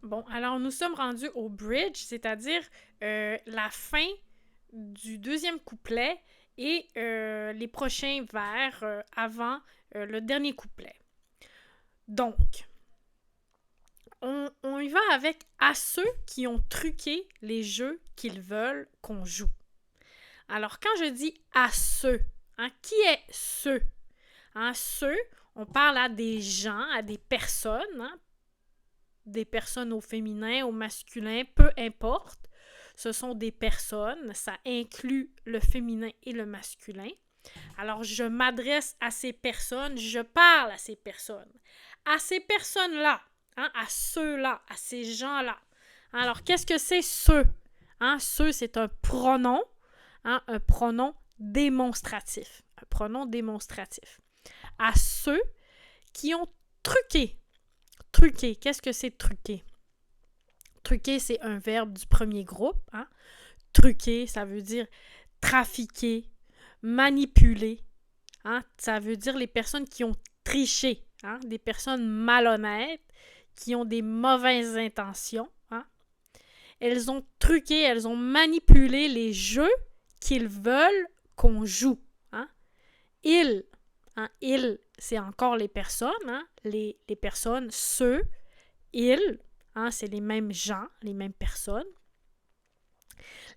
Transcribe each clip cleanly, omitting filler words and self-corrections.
Bon, alors nous sommes rendus au bridge, c'est-à-dire la fin du deuxième couplet et les prochains vers avant le dernier couplet. Donc, on y va avec à ceux qui ont truqué les jeux qu'ils veulent qu'on joue. Alors, quand je dis à ceux, hein, qui est ceux? Hein, ceux, on parle à des gens, à des personnes, hein, des personnes au féminin, au masculin, peu importe. Ce sont des personnes, ça inclut le féminin et le masculin. Alors, je m'adresse à ces personnes, je parle à ces personnes. À ces personnes-là, hein, à ceux-là, à ces gens-là. Alors, qu'est-ce que c'est ceux? Hein, ceux, c'est un pronom, hein, un pronom démonstratif. Un pronom démonstratif. À ceux qui ont truqué. Truquer, qu'est-ce que c'est truquer? Truquer, c'est un verbe du premier groupe. Hein? Truquer, ça veut dire trafiquer, manipuler. Hein? Ça veut dire les personnes qui ont triché, hein? Des personnes malhonnêtes, qui ont des mauvaises intentions. Hein? Elles ont truqué, elles ont manipulé les jeux qu'ils veulent qu'on joue. Hein? Ils, hein? Ils, c'est encore les personnes, hein? Les personnes, ceux, ils, hein? C'est les mêmes gens, les mêmes personnes.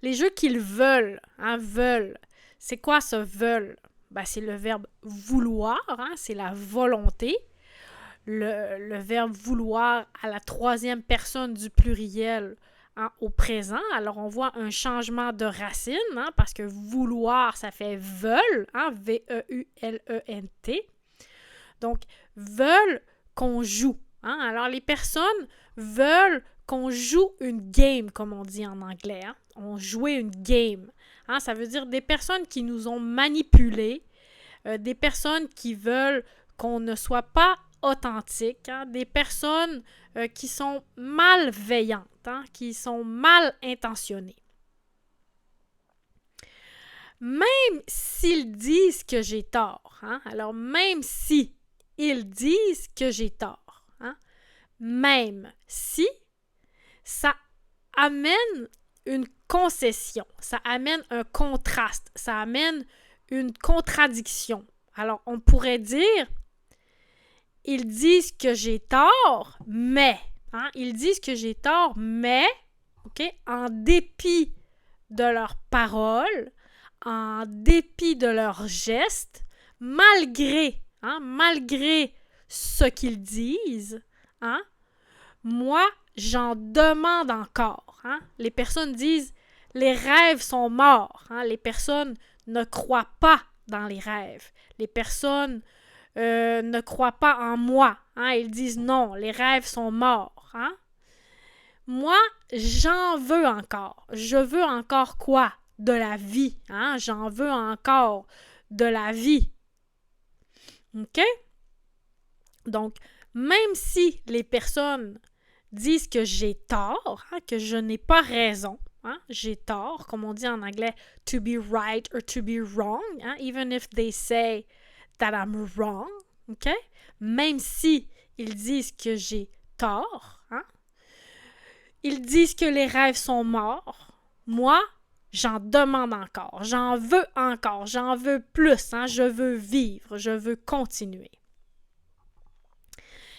Les jeux qu'ils veulent, hein? Veulent. C'est quoi ce veulent? Ben, c'est le verbe vouloir, hein? C'est la volonté. Le verbe vouloir à la troisième personne du pluriel, hein, au présent. Alors, on voit un changement de racine, hein, parce que vouloir, ça fait veulent, hein, V-E-U-L-E-N-T. Donc, veulent qu'on joue. Hein. Alors, les personnes veulent qu'on joue une game, comme on dit en anglais. Hein. On jouait une game. Hein. Ça veut dire des personnes qui nous ont manipulés, des personnes qui veulent qu'on ne soit pas authentique, hein, des personnes qui sont malveillantes, hein, qui sont mal intentionnées. Même s'ils disent que j'ai tort, hein, alors même si ils disent que j'ai tort, hein, même si, ça amène une concession, ça amène un contraste, ça amène une contradiction. Alors, on pourrait dire, ils disent que j'ai tort, mais, hein, ils disent que j'ai tort, mais, ok, en dépit de leurs paroles, en dépit de leurs gestes, malgré, hein, malgré ce qu'ils disent, hein, moi, j'en demande encore. Hein. Les personnes disent, les rêves sont morts. Hein. Les personnes ne croient pas dans les rêves. Les personnes ne croient pas en moi. Hein. Ils disent non, les rêves sont morts. Hein. Moi, j'en veux encore. Je veux encore quoi? De la vie. Hein. J'en veux encore de la vie. OK? Donc, même si les personnes disent que j'ai tort, hein, que je n'ai pas raison, hein, j'ai tort, comme on dit en anglais, to be right or to be wrong, hein, even if they say that I'm wrong, OK? Même si ils disent que j'ai tort, hein, ils disent que les rêves sont morts, moi, j'en demande encore, j'en veux plus, hein, je veux vivre, je veux continuer.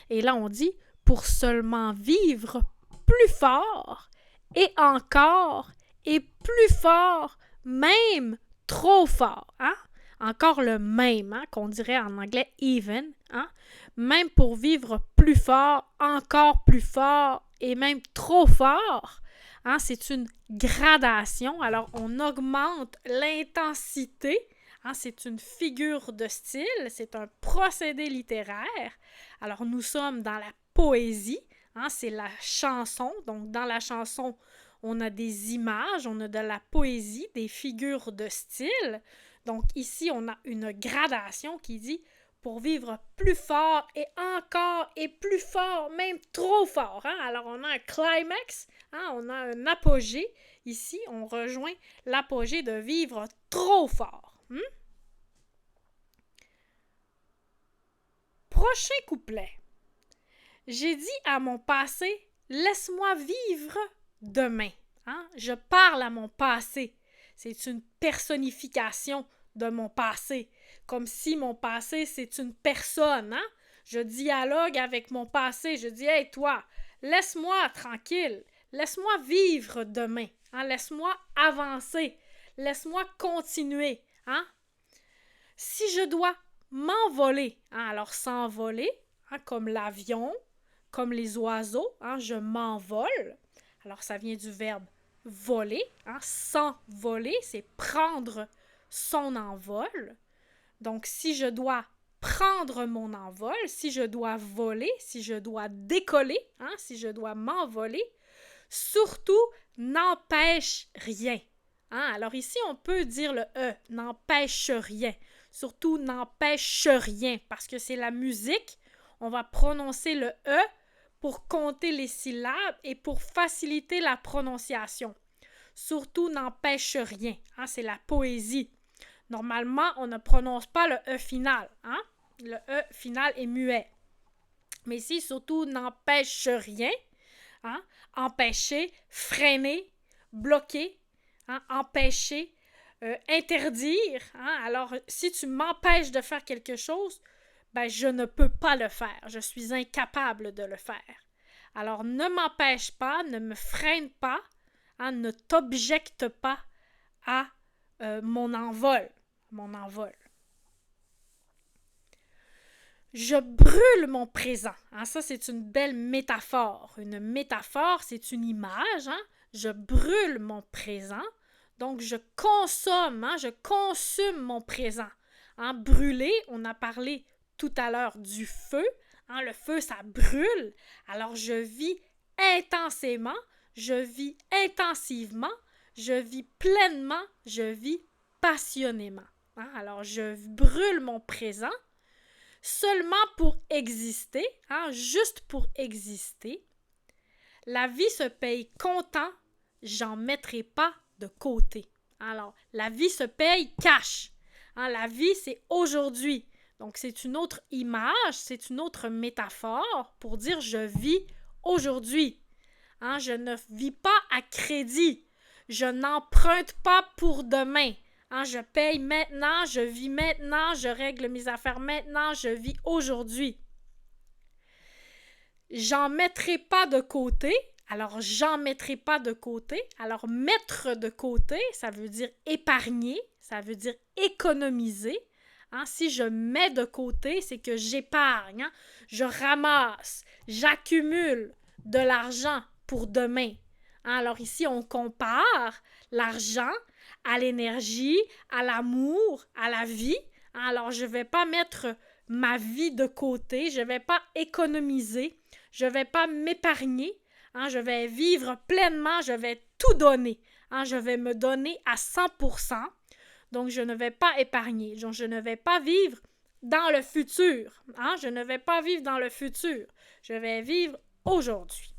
Et là, on dit, pour seulement vivre plus fort et encore et plus fort, même trop fort. Hein? Encore le même, hein, qu'on dirait en anglais even. Hein? Même pour vivre plus fort, encore plus fort et même trop fort. Hein? C'est une gradation. Alors, on augmente l'intensité. Hein? C'est une figure de style. C'est un procédé littéraire. Alors, nous sommes dans la poésie, hein, c'est la chanson. Donc, dans la chanson, on a des images, on a de la poésie, des figures de style. Donc, ici, on a une gradation qui dit pour vivre plus fort et encore et plus fort, même trop fort. Hein? Alors, on a un climax, hein, on a un apogée. Ici, on rejoint l'apogée de vivre trop fort. Prochain couplet. J'ai dit à mon passé laisse-moi vivre demain. Hein? Je parle à mon passé. C'est une personnification de mon passé. Comme si mon passé, c'est une personne. Hein? Je dialogue avec mon passé. Je dis, hey, toi, laisse-moi tranquille. Laisse-moi vivre demain. Hein? Laisse-moi avancer. Laisse-moi continuer. Hein? Si je dois m'envoler, hein? Alors s'envoler, hein? Comme l'avion, comme les oiseaux, hein? Je m'envole. Alors ça vient du verbe voler. Hein? S'envoler, c'est prendre son envol. Donc si je dois prendre mon envol, si je dois voler, si je dois décoller, hein? Si je dois m'envoler, surtout n'empêche rien. Hein? Alors ici, on peut dire le E, n'empêche rien. Surtout n'empêche rien, parce que c'est la musique. On va prononcer le E pour compter les syllabes et pour faciliter la prononciation. Surtout n'empêche rien. Hein? C'est la poésie. Normalement, on ne prononce pas le E final. Hein? Le E final est muet. Mais ici, surtout n'empêche rien. Hein? Empêcher, freiner, bloquer, hein? Empêcher, interdire. Hein? Alors, si tu m'empêches de faire quelque chose, ben, je ne peux pas le faire. Je suis incapable de le faire. Alors, ne m'empêche pas, ne me freine pas, hein? Ne t'objecte pas à mon envol. Mon envol. Je brûle mon présent. Hein? Ça, c'est une belle métaphore. Une métaphore, c'est une image. Hein? Je brûle mon présent. Donc, je consomme, hein? Je consume mon présent. Hein? Brûler, on a parlé tout à l'heure du feu. Hein? Le feu, ça brûle. Alors, je vis intensément, je vis intensivement, je vis pleinement, je vis passionnément. Hein? Alors, je brûle mon présent seulement pour exister, hein? Juste pour exister. La vie se paye comptant, j'en mettrai pas de côté. Alors, la vie se paye cash. Hein? La vie, c'est aujourd'hui. Donc, c'est une autre image, c'est une autre métaphore pour dire je vis aujourd'hui. Hein? Je ne vis pas à crédit. Je n'emprunte pas pour demain. Hein? Je paye maintenant, je vis maintenant, je règle mes affaires maintenant, je vis aujourd'hui. J'en mettrai pas de côté. Alors, j'en mettrai pas de côté. Alors, mettre de côté, ça veut dire épargner, ça veut dire économiser. Hein? Si je mets de côté, c'est que j'épargne. Hein? Je ramasse, j'accumule de l'argent pour demain. Hein? Alors ici, on compare l'argent à l'énergie, à l'amour, à la vie. Hein? Alors, je ne vais pas mettre ma vie de côté, je ne vais pas économiser, je ne vais pas m'épargner. Hein? Je vais vivre pleinement, je vais tout donner. Hein? Je vais me donner à 100%. Donc, je ne vais pas épargner. Donc, je ne vais pas vivre dans le futur. Hein? Je ne vais pas vivre dans le futur. Je vais vivre aujourd'hui.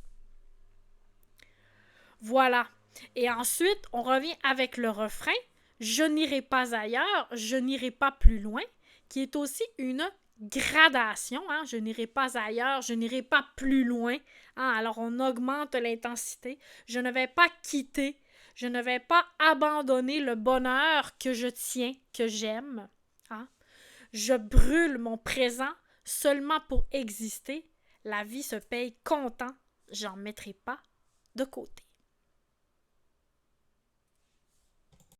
Voilà. Et ensuite, on revient avec le refrain « Je n'irai pas ailleurs, je n'irai pas plus loin », qui est aussi une gradation. Hein? Je n'irai pas ailleurs, je n'irai pas plus loin. Hein? Alors, on augmente l'intensité. Je ne vais pas quitter. Je ne vais pas abandonner le bonheur que je tiens, que j'aime. Hein? Je brûle mon présent seulement pour exister. La vie se paye comptant. J'en mettrai pas de côté.